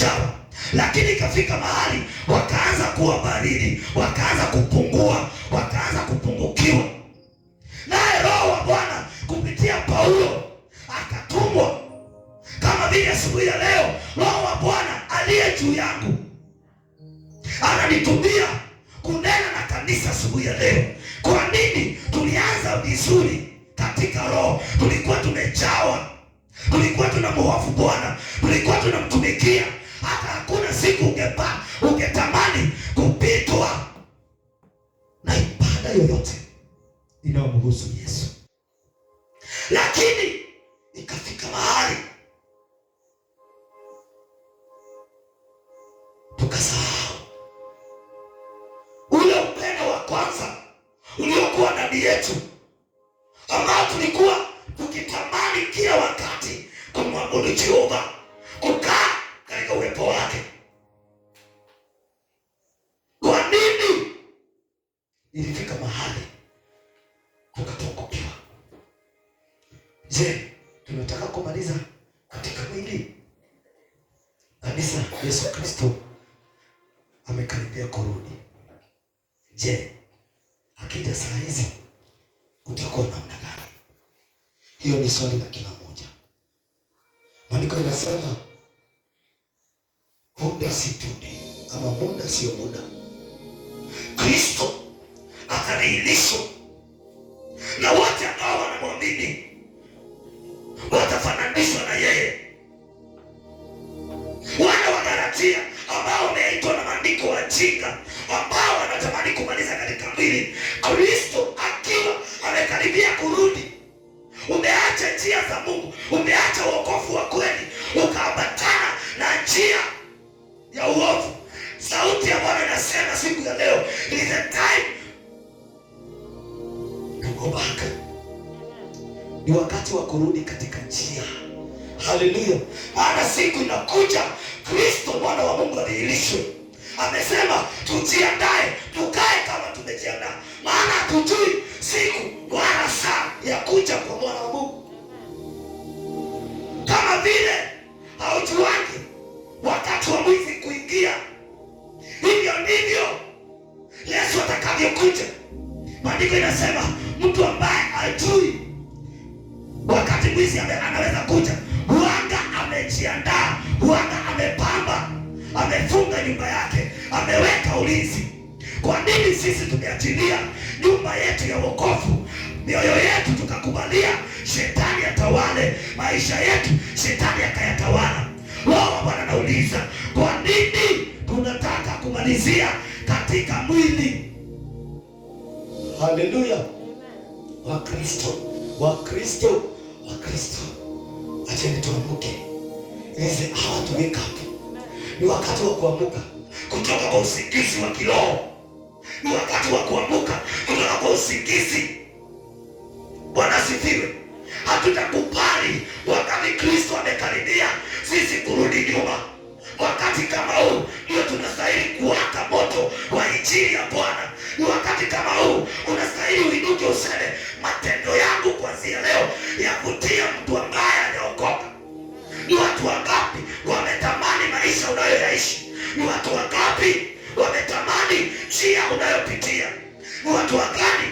wamejawa, lakini ikafika mahali wakaanza kuwa baridi, wakaanza kupungua, wakaanza kupungukiwa. Naye Roho wa Bwana kupitia Paulo akatumwa, kama vile asubuhi ya leo Roho wa Bwana aliye juu yangu ananitumia kunena na kanisa asubuhi ya leo. Kwa nini? Tulianza vizuri katika roho, tulikuwa tumejawa, tulikuwa tunamhofu Bwana, tulikuwa tunamtumikia, hata hakuna siku ungetamani kupitwa na ibada yoyote inayomhusu Yesu. Lakini ikafika mahali tukasahau ule upendo wa kwanza uliokuwa ndani yetu, ambao tulikuwa tukitamani kila wakati kumwabudu Jehova, kukaa katika uwepo wake. Kwa nini? Ilifika mahali tukapungukiwa. Je, tunataka kumaliza katika mwili? Kanisa, Yesu Kristo amekaribia kurudi. Je, akija saa hizi utakuwa namna gani? Hiyo ni swali la kila mmoja. Maandiko yanasema muda si punde, ama muda sio muda, Kristo atadhihirishwa, na wote ambao wanamwamini watafananishwa na yeye. Wana wa Galatia ambao wameitwa na maandiko wajinga, ambao wanatamani kumaliza katika mwili, Kristo akiwa amekaribia kurudi, umeacha njia za Mungu, umeacha wokovu wa kweli, ukaambatana na njia ya uovu. Sauti ya Bwana inasema siku ya leo, it is a time to go back. Ni wakati wa kurudi katika njia. Haleluya! Maana siku inakuja Kristo Mwana wa Mungu adhihirishwe. Amesema tujiandae, tukae kama tumejiandaa, maana hatujui siku wala saa ya kuja kwa Mwana wa Mungu. Kama vile haujuangi wakati wa mwizi kuingia, hivyo ndivyo Yesu atakavyokuja. Maandiko inasema mtu ambaye hajui wakati mwizi anaweza kuja, huanga amejiandaa, huanga amepamba, amefunga nyumba yake, ameweka ulinzi. Kwa nini sisi tumeachilia nyumba yetu ya wokovu, mioyo yetu tukakubalia shetani atawale maisha yetu, shetani akayatawala? Roho wa Bwana anauliza, kwa nini tunataka kumalizia katika mwili? Haleluya! Wakristo, Wakristo, Wakristo, acheni tuamuke. Is the hour to wake up. Ni wakati wa kuamuka kutoka kwa usingizi wa kiroho. Ni wakati wa kuamuka kutoka kwa usingizi. Bwana asifiwe. Hatutakubali wakati Kristo amekaribia sisi kurudi nyuma. Wakati kama huu ndio tunastahili kuwaka moto wa injili ya Bwana. Ni wakati kama huu unastahili uinuke useme, matendo yangu kuanzia leo yavutia mtu ambaye hajaokoka. Ni watu wangapi wametamani maisha unayoyaishi? Ni watu wangapi wametamani njia unayopitia? Ni watu wagani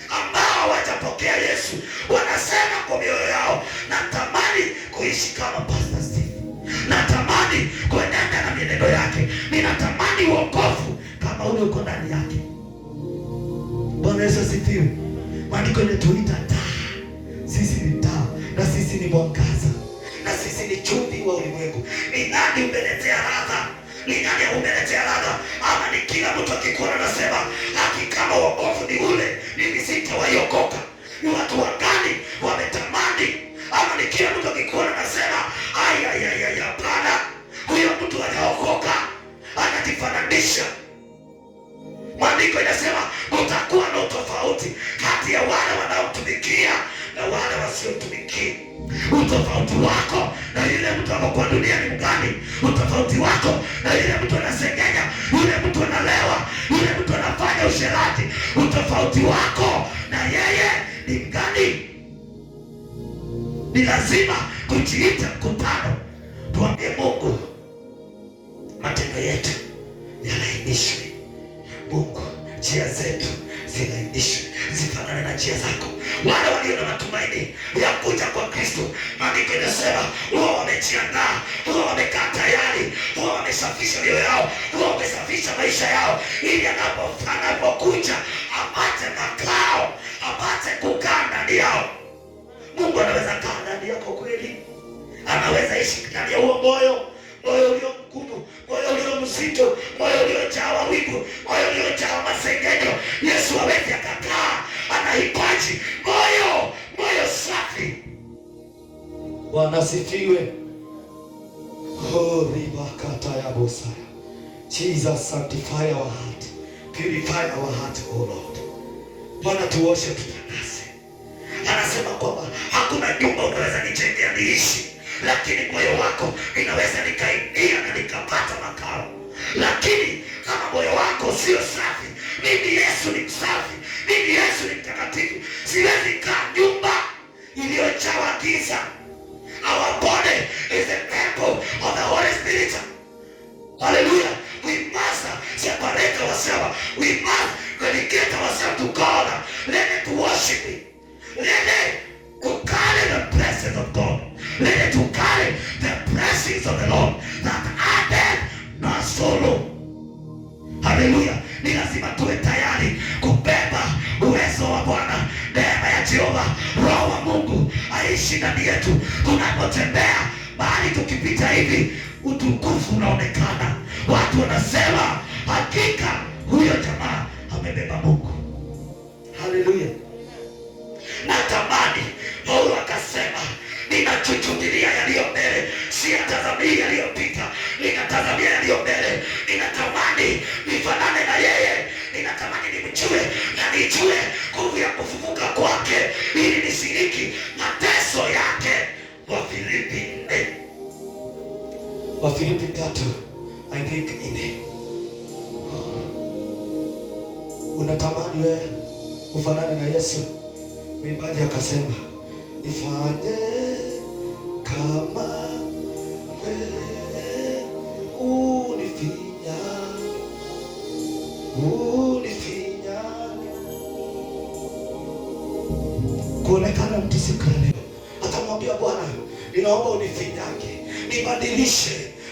ambao hawajapokea Yesu wanasema kwa mioyo yao, natamani kuishi kama Pastor Steve, natamani kuenenda na mienendo yake, ninatamani wokovu kama ule uko ndani yake. Bwana Yesu asifiwe. Maandiko yanatuita taa. Sisi ni taa na sisi ni mwangaza na sisi ni chumvi wa ulimwengu. Ni nani umeletea ladha? Ni nani umeletea ladha? Ama ni kila mtu akikuona nasema haki kama wokovu ni ule, mimi sitawaiokoka? Ni watu wagani wametamani? Ama ni kila mtu akikuona nasema hapana, huyo mtu hajaokoka, anajifananisha. Maandiko inasema utakuwa na utofauti kati ya wale wanaotumikia na wale wasiotumikia. Utofauti wako na yule mtu ambaye duniani ni mgani? Utofauti wako na yule mtu anasengenya, yule mtu analewa, yule mtu anafanya usherati, utofauti wako na yeye ni mgani? Ni lazima tujiite mkutano, tuambie Mungu, maneno yetu yalainishwe. Mungu, njia zetu zilainishwe, zifanane na njia zako. Wale walio na matumaini ya kuja kwa Kristo, maandiko inasema wao wamejiandaa, wao wamekaa tayari, wao wamesafisha mioyo yao, wao wamesafisha maisha yao, ili anapokuja apate makao, apate kukaa ndani yao. Mungu anaweza kaa ndani yako kweli? Anaweza ishi ndani ya huo moyo ulio mgumu, moyo ulio mzito, moyo uliojaa wivu, moyo uliojaa masengenyo? Yesu hawezi akakaa, anahitaji moyo safi. Bwana asifiwe. Ribakatayabosaya. Jesus, sanctify our heart, purify our heart, oh Lord. Bwana tuoshe, tutakase. Anasema kwamba hakuna nyumba unaweza nijengea niishi, lakini moyo wako inaweza nikaingia na nikapata makao. Lakini kama moyo wako sio safi, mimi Yesu ni msafi, mimi Yesu ni mtakatifu, siwezi kaa nyumba iliyojawa giza. Our body is a temple of the Holy Spirit. Hallelujah. We must separate ourselves. We must dedicate ourselves to God. Let it worship Him. Let it to carry the presence of God. Let it to carry the blessings of the Lord that added no sorrow. Hallelujah. Ni lazima tuwe tayari kubeba uwezo wa Bwana, neema ya Jehova, Roho wa Mungu aishi ndani yetu. Tunapotembea mahali tukipita hivi, utukufu unaonekana. Watu wanasema hakika huyo jamaa amebeba Mungu. Hallelujah. Natamani Paulo akasema, ninachuchumilia yaliyo mbele, siyatazamii yaliyopita, ninatazamia yaliyo mbele. Ninatamani nifanane na yeye, ninatamani nimjue na nijue nguvu ya kufufuka kwake, ili nishiriki mateso yake. Wafilipi 4, Wafilipi 3, I think 4. Unatamani wewe ufanane na Yesu? Mwimbaji akasema, nifanye kama wewe, unifinya. Kuonekana mtu siku ya leo atamwambia Bwana, ninaomba unifinyange,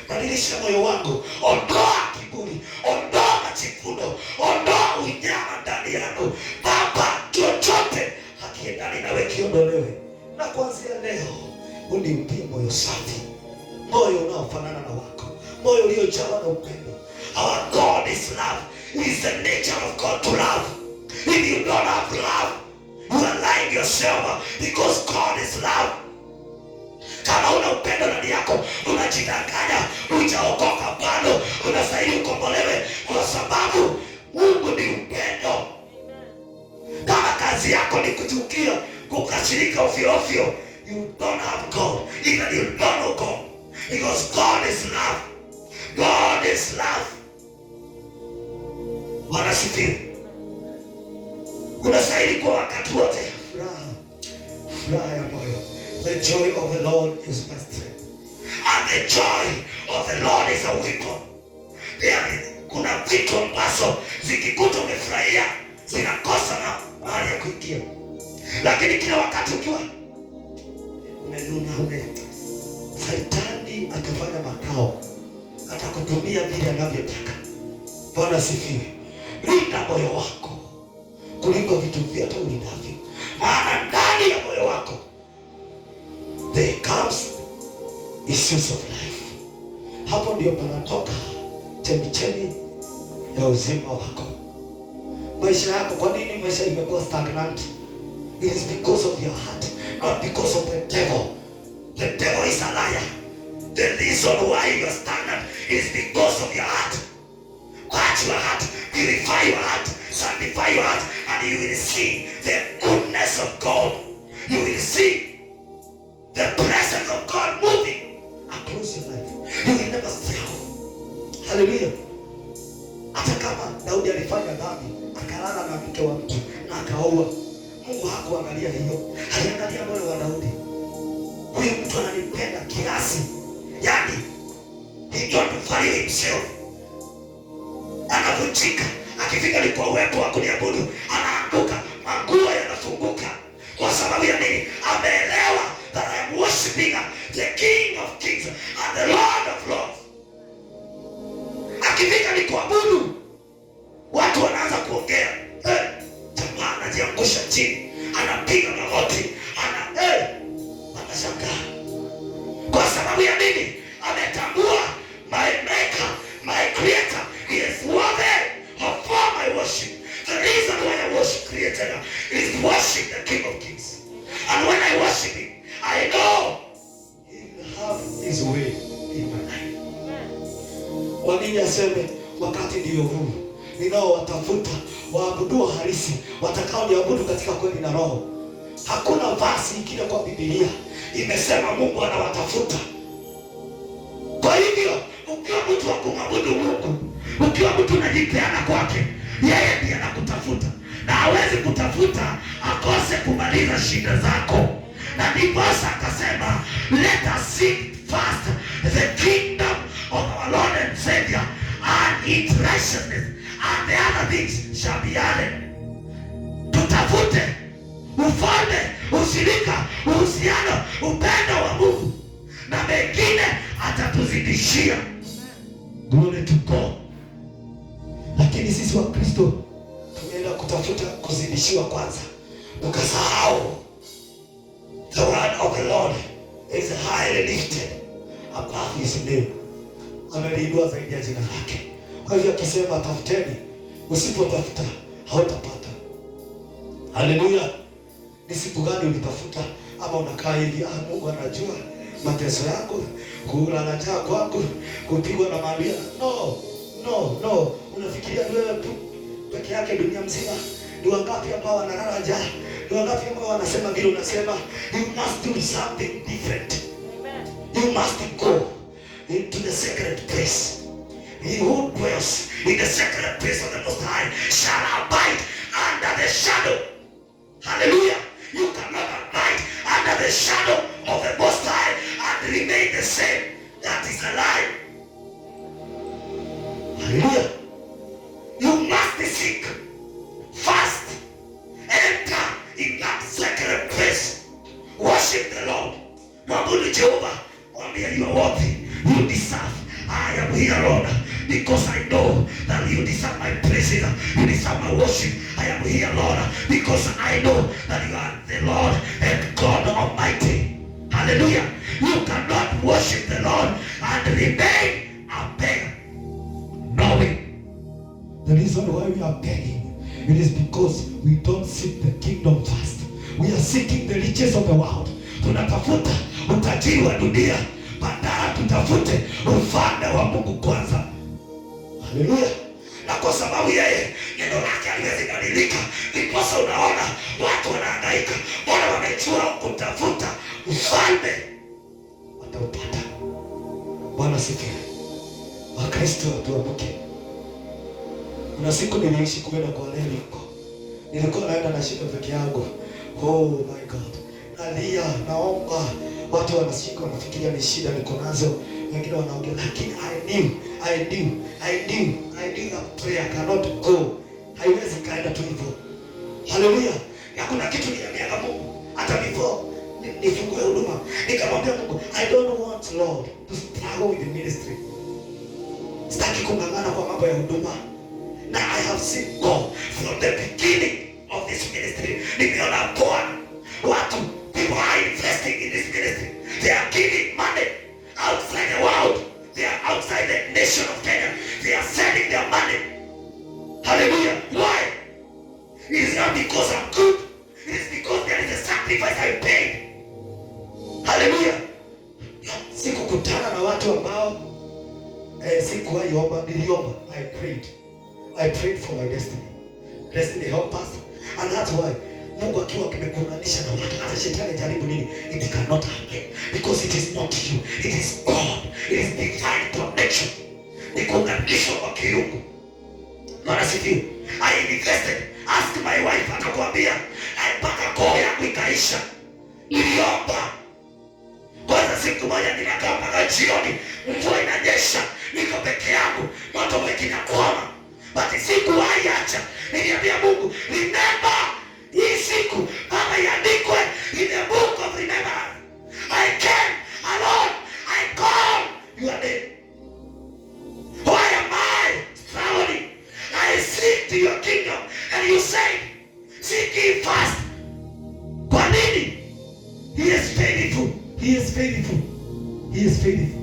badilisha moyo wangu, ondoa kiburi, ondoa majivuno, ondoa unyama ndani yangu. Baba, chochote hakiendani nawe kiondolewe. Na kuanzia leo unimpie moyo safi, moyo unaofanana na wako, moyo uliojawa na upendo. Our God is love. It is the nature of God to love. If you don't have love, you are lying yourself, because God is love. Kama una upendo ndani yako, unajidanganya, hujaokoka bado, unastahili ukombolewe, kwa sababu Mungu ni upendo. Kama kazi yako ni kuchukia, kukasirika ovyo ovyo, you don't have God. Even you don't know God, because God is love. God is love. Wanasifiwe. Unastahili kwa wakati wote furaha ya moyo. The joy of the Lord is my strength, and the joy of the Lord is a weapon. Kuna vitu ambazo zikikuta umefurahia zinakosa na mahali ya kuingia, lakini kila wakati ukiwa umenuna, Shetani atafanya makao, atakutumia vile anavyotaka. Bwana asifiwe. Linda moyo wako kuliko vitu vyote ulindavyo, maana ndani ya moyo wako there comes issues of life. Hapo ndio panatoka chemichemi ya uzima wako. Maisha yako, kwa nini maisha imekuwa stagnant? It is because of your heart, not because of the devil. The devil is a liar. The reason why you are stagnant is because of your heart. Watch your heart, purify your heart, sanctify your heart, and you will see the goodness of God. You will see the presence of God moving across your life. You will never struggle. Hallelujah. Hata kama Daudi alifanya dhambi, akalala na mke wa mtu na akaoa, Mungu hakuangalia hiyo. Aliangalia moyo wa Daudi. Huyu mtu ananipenda kiasi, yani he don't value himself. anavunjika. Akifika ni kwa uwepo wa kuniabudu, anaanguka, manguo yanafunguka. Kwa sababu ya nini? Ameelewa that I am worshiping the King of Kings and the Lord of Lords. Akifika ni kuabudu, watu wanaanza kuongea. Jamaa anajiangusha chini, anapiga magoti, anashangaa. Kwa sababu ya nini? Ametambua my maker, my creator, he is worthy of all my worship. The reason why I worship creator is worship the King of Kings. And when I worship him, I know he will have his way in my life. Kwa nini aseme wakati ndio huu ninao watafuta waabudu halisi watakao niabudu katika kweli na roho? Hakuna verse ingine kwa Biblia imesema Mungu anawatafuta. Kwa hivyo ukiwa mtu wa kumwabudu Mungu, ukiwa mtu unajipeana kwake, yeye ndiye anakutafuta, na hawezi kutafuta akose kumaliza shida zako. Na ndipo akasema, let us seek first the kingdom of our Lord and Savior and its righteousness, and the other things shall be added. Tutafute ufalme, ushirika, uhusiano, upendo wa Mungu, na mengine atatuzidishia. Glory to God. Lakini sisi wa Kristo tumeenda kutafuta kuzidishiwa kwanza, ukasahau the word of the Lord is highly lifted above his name. Ameliinua zaidi ya jina lake. Kwa hivyo akisema tafuteni, usipotafuta hautapata. Haleluya. Ni siku gani ulitafuta? Ama unakaa hivi, Mungu anajua mateso yako, kulala njaa kwako, kupigwa na maadui? No. Unafikiria wewe tu peke yake dunia mzima? Ni wangapi ambao wanalala njaa? Ni wangapi ambao wanasema vile unasema? You must do something different. Amen. You must go into the sacred place. He who dwells in the sacred place of the Most High shall abide under the shadow. Hallelujah. You cannot abide under the shadow of the Most High and remain the same. That is a lie. Hallelujah. You must seek first, enter in that sacred place, worship the Lord. Mwabudu Jehovah, mwambie you are worthy, you deserve. I am here, Lord, because I know that you deserve my praises, you deserve my worship. I am here, Lord, because I know that you are the Lord and God Almighty. Hallelujah. You cannot worship the Lord and remain a beggar. Knowing the reason why we are begging, it is because we don't seek the kingdom first. We are seeking the riches of the world. Tunatafuta utajiri wa dunia badala tutafute ufalme wa Mungu kwanza. Haleluya. Na kwa sababu yeye neno lake haliwezi badilika, ndiposa unaona watu wanahangaika. Bwana wamejua kutafuta ufalme wataupata. Bwana sifiwe. Wakristo tuamke. Kuna siku niliishi kwenda kwa Leriko. Nilikuwa naenda na shida peke yangu. Oh my God. Nalia, naomba. Watu wanashika wanafikiria ni shida niko nazo. Wengine wanaongea, lakini I knew that prayer cannot go. Haiwezi kaenda tu hivyo. Hallelujah. Na kuna kitu niliambia Mungu hata before nifungue huduma. Nikamwambia Mungu, I don't want Lord to struggle with the ministry. Sitaki kung'ang'ana kwa mambo ya huduma. Now I have seen God from the beginning of this ministry. Nimeona Bwana, watu, people are investing in this ministry. They are giving money outside the world. They are outside the nation of Kenya. They are sending their money. Hallelujah. Why? It is not because I'm good. It is because there is a sacrifice I paid. Hallelujah. Sikukutana na watu ambao sikuwahi omba, niliomba. I prayed for my destiny. Destiny help us. And that's why Mungu akiwa kimekuunganisha na watu, hata shetani jaribu nini, it cannot happen. Because it is not you. It is God. It is divine connection. Ni kuunganishwa kwa kiungu. Mara sifiwe. I invested. Ask my wife, atakwambia. Mpaka koo yangu ikaisha. Niliomba. Kwanza siku moja ninakaa mpaka jioni. Mvua inanyesha. Niko peke yangu. Moto umekinakwama. but sikuwahi acha. Niliambia Mungu, remember hii siku kama iandikwe in the book of remembrance. I came alone, I call your name. Why am I struggling? I seek to your kingdom and you say seek ye first. Kwa nini? He is faithful. He is faithful. He is faithful.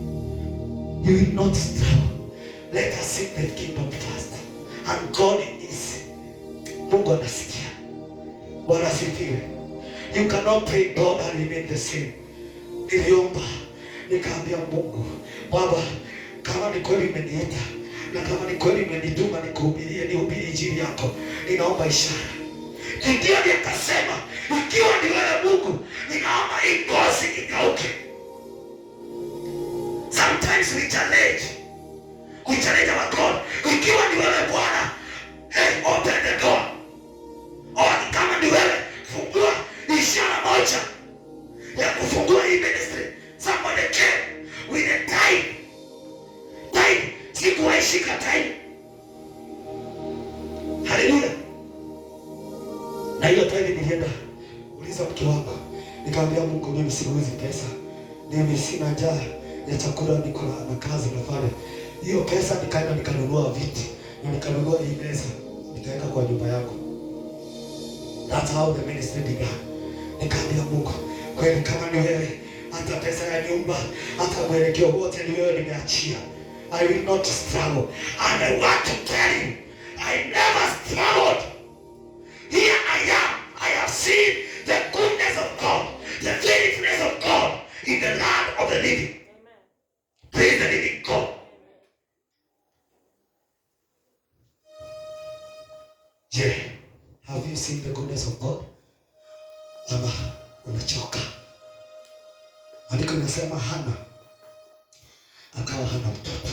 You will not struggle. Let us seek the kingdom first. And God is. Mungu anasikia. Bwana asifiwe. You cannot pray God and remain the same. Niliomba, nikaambia Mungu, Baba, kama ni kweli umeniita na kama ni kweli umenituma nikuhubirie, nihubiri injili yako, ninaomba ishara. Ndio akasema, ikiwa ni wewe Mungu, ninaomba hii ngozi ikauke. Sometimes we challenge our God. Ikiwa ni wewe Bwana, hey, open the door. Or kama ni wewe, fungua ishara moja ya kufungua hii ministry. Somebody came with a time. Sikuwaishika time. Hallelujah. Na hiyo time nilienda uliza mke wangu, nikamwambia Mungu, mimi siwezi pesa, mimi sina njaa ya chakula, niko na kazi nafanya. Hiyo pesa nikaenda nikanunua viti na nikanunua hii meza nikaweka kwa nyumba yako. That's how the ministry began. Nikamwambia Mungu, kweli kama ni wewe, hata pesa ya nyumba, hata mwelekeo wote ni wewe nimeachia. I will not struggle. And I want to tell you, I never struggled. Here I am. I have seen the goodness of God, the faithfulness of God in the land of the living. Amen. Praise the living God. Yeah. Have you seen the goodness of God? Ama umechoka? Andiko linasema Hana akawa hana mtoto.